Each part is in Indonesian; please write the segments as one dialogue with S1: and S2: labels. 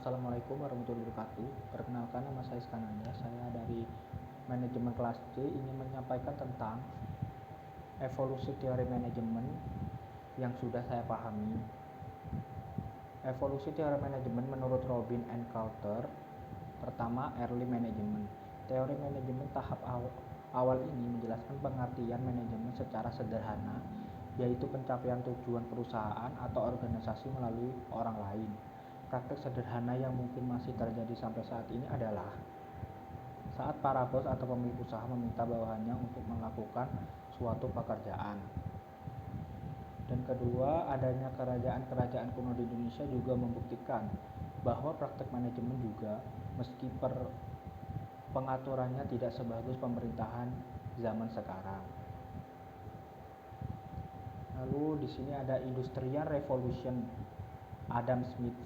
S1: Assalamualaikum warahmatullahi wabarakatuh. Perkenalkan, nama saya Iskananda. Saya dari manajemen kelas C ingin menyampaikan tentang evolusi teori manajemen yang sudah saya pahami. Evolusi teori manajemen menurut Robin and Coulter. Pertama, early management. Teori manajemen tahap awal ini menjelaskan pengertian manajemen secara sederhana, yaitu pencapaian tujuan perusahaan atau organisasi melalui orang lain. Praktek sederhana yang mungkin masih terjadi sampai saat ini adalah saat para bos atau pemilik usaha meminta bawahannya untuk melakukan suatu pekerjaan. Dan kedua, adanya kerajaan-kerajaan kuno di Indonesia juga membuktikan bahwa praktek manajemen juga, meski pengaturannya tidak sebagus pemerintahan zaman sekarang. Lalu di sini ada Industrial Revolution, Adam Smith.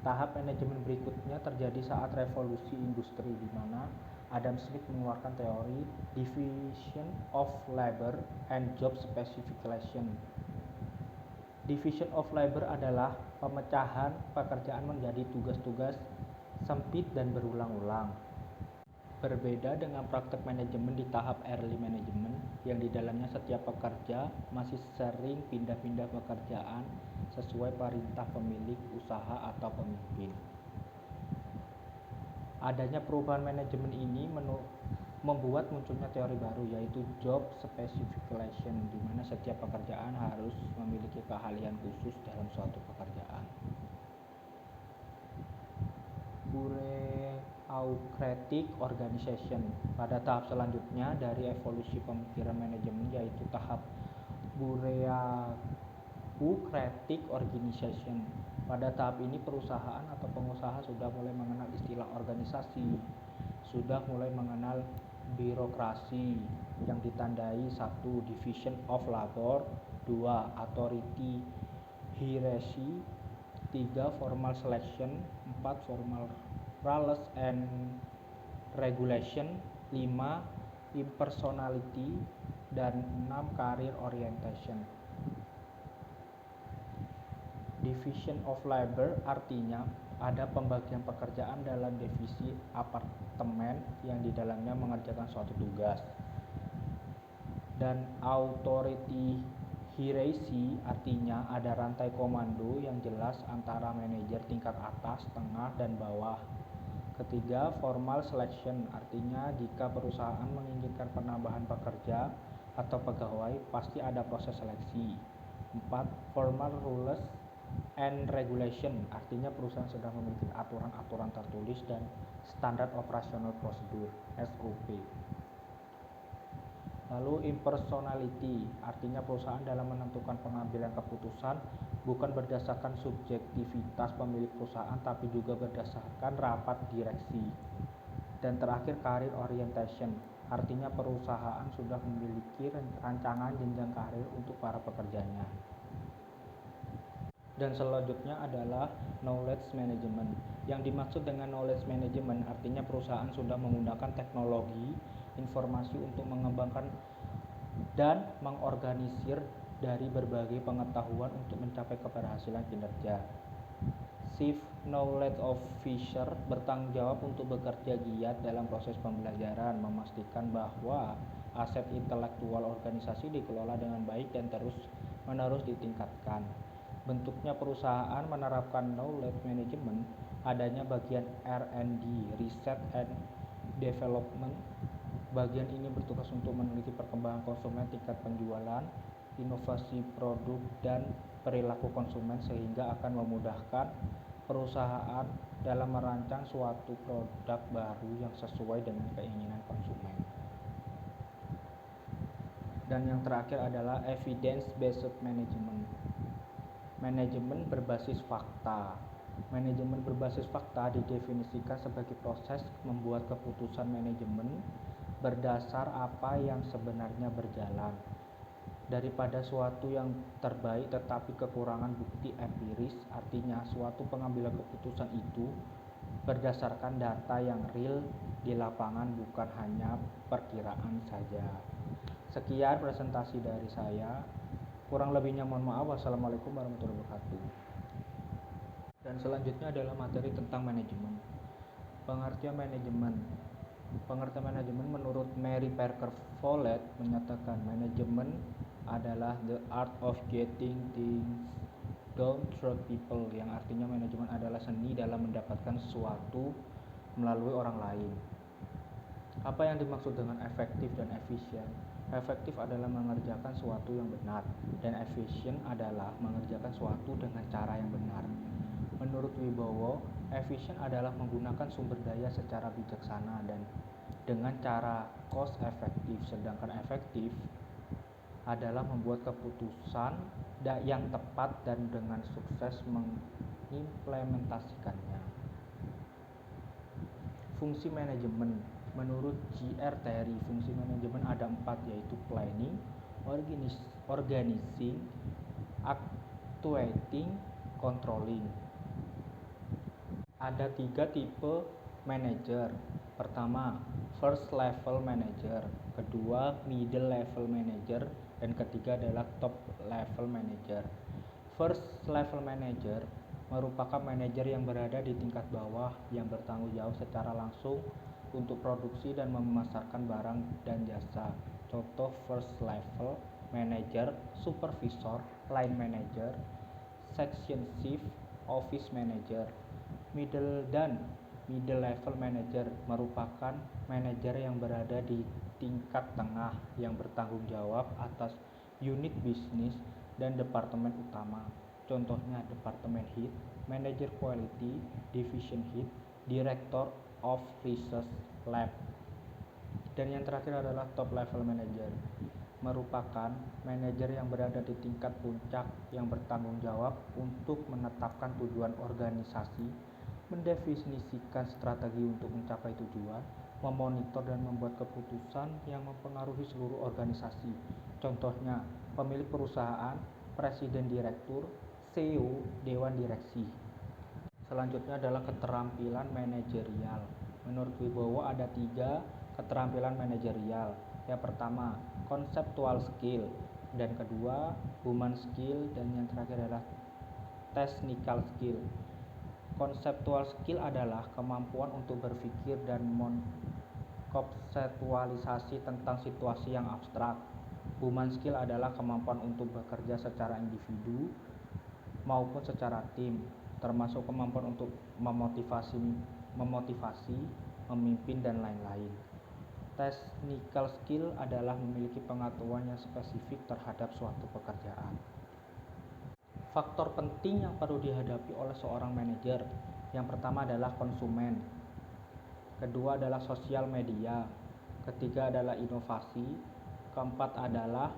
S1: Tahap manajemen berikutnya terjadi saat revolusi industri, di mana Adam Smith mengeluarkan teori Division of Labor and Job Specification. Division of Labor adalah pemecahan pekerjaan menjadi tugas-tugas sempit dan berulang-ulang. Berbeda dengan praktek manajemen di tahap early management, yang di dalamnya setiap pekerja masih sering pindah-pindah pekerjaan sesuai perintah pemilik usaha atau pemimpin. Adanya perubahan manajemen ini membuat munculnya teori baru, yaitu job specification, di mana setiap pekerjaan harus memiliki keahlian khusus dalam suatu pekerjaan. Bureaucratic organization. Pada tahap selanjutnya dari evolusi pemikiran manajemen, yaitu tahap bureaucratic organization. Pada tahap ini perusahaan atau pengusaha sudah mulai mengenal istilah organisasi, sudah mulai mengenal birokrasi yang ditandai 1. Division of labor, 2. Authority hierarchy, 3. Formal selection, 4. Formal rules and regulation, 5. Impersonality, dan 6. Career orientation. Division of labor artinya ada pembagian pekerjaan dalam divisi apartemen yang di dalamnya mengerjakan suatu tugas. Dan authority hierarchy artinya ada rantai komando yang jelas antara manajer tingkat atas, tengah, dan bawah. Ketiga, formal selection artinya jika perusahaan menginginkan penambahan pekerja atau pegawai, pasti ada proses seleksi. 4. Formal rules and regulation artinya perusahaan sudah memiliki aturan-aturan tertulis dan standar operasional prosedur (SOP). Lalu impersonality artinya perusahaan dalam menentukan pengambilan keputusan bukan berdasarkan subjektivitas pemilik perusahaan, tapi juga berdasarkan rapat direksi. Dan terakhir, career orientation artinya perusahaan sudah memiliki rancangan jenjang karir untuk para pekerjanya. Dan selanjutnya adalah knowledge management. Yang dimaksud dengan knowledge management artinya perusahaan sudah menggunakan teknologi informasi untuk mengembangkan dan mengorganisir dari berbagai pengetahuan untuk mencapai keberhasilan kinerja. Chief Knowledge Officer bertanggung jawab untuk bekerja giat dalam proses pembelajaran, memastikan bahwa aset intelektual organisasi dikelola dengan baik dan terus-menerus ditingkatkan. Bentuknya perusahaan menerapkan knowledge management, adanya bagian R&D, Research and Development. Bagian ini bertugas untuk meneliti perkembangan konsumen, tingkat penjualan, inovasi produk, dan perilaku konsumen, sehingga akan memudahkan perusahaan dalam merancang suatu produk baru yang sesuai dengan keinginan konsumen. Dan yang terakhir adalah evidence-based management. Manajemen berbasis fakta. Manajemen berbasis fakta didefinisikan sebagai proses membuat keputusan manajemen berdasar apa yang sebenarnya berjalan, daripada suatu yang terbaik tetapi kekurangan bukti empiris. Artinya suatu pengambilan keputusan itu berdasarkan data yang real di lapangan, bukan hanya perkiraan saja. Sekian presentasi dari saya. Kurang lebihnya mohon maaf. Wassalamualaikum warahmatullahi wabarakatuh. Dan selanjutnya adalah materi tentang manajemen. Pengertian manajemen. Pengertian manajemen menurut Mary Parker Follett menyatakan manajemen adalah the art of getting things done through people, yang artinya manajemen adalah seni dalam mendapatkan sesuatu melalui orang lain. Apa yang dimaksud dengan efektif dan efisien? Efektif adalah mengerjakan sesuatu yang benar, dan efisien adalah mengerjakan sesuatu dengan cara yang benar. Menurut Wibowo, efisien adalah menggunakan sumber daya secara bijaksana dan dengan cara cost efektif, sedangkan efektif adalah membuat keputusan yang tepat dan dengan sukses mengimplementasikannya. Fungsi manajemen. Menurut J.R. Terry, fungsi manajemen ada 4, yaitu planning, organizing, actuating, controlling. Ada 3 tipe manajer. Pertama, first level manager, kedua, middle level manager, dan ketiga adalah top level manager. First level manager merupakan manajer yang berada di tingkat bawah yang bertanggung jawab secara langsung untuk produksi dan memasarkan barang dan jasa. Contoh first level manager, supervisor, line manager, section chief, office manager. Middle level manager merupakan manajer yang berada di tingkat tengah yang bertanggung jawab atas unit bisnis dan departemen utama. Contohnya departemen head, manager quality, division head, director of research lab. Dan yang terakhir adalah top level manager, merupakan manajer yang berada di tingkat puncak yang bertanggung jawab untuk menetapkan tujuan organisasi, mendefinisikan strategi untuk mencapai tujuan, memonitor dan membuat keputusan yang mempengaruhi seluruh organisasi. Contohnya, pemilik perusahaan, presiden direktur, CEO, dewan direksi. Selanjutnya adalah keterampilan manajerial. Menurut Wibowo ada 3 keterampilan manajerial. Yang pertama, conceptual skill, dan kedua, human skill, dan yang terakhir adalah technical skill. Conceptual skill adalah kemampuan untuk berpikir dan mengkonseptualisasi tentang situasi yang abstrak. Human skill adalah kemampuan untuk bekerja secara individu maupun secara tim, termasuk kemampuan untuk memotivasi, memimpin, dan lain-lain. Technical skill adalah memiliki pengetahuan yang spesifik terhadap suatu pekerjaan. Faktor penting yang perlu dihadapi oleh seorang manajer. Yang pertama adalah konsumen, kedua adalah sosial media, ketiga adalah inovasi, keempat adalah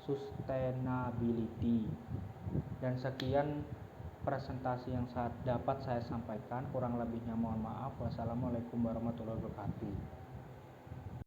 S1: sustainability. Dan sekian presentasi yang dapat saya sampaikan, kurang lebihnya mohon maaf. Wassalamualaikum warahmatullahi wabarakatuh.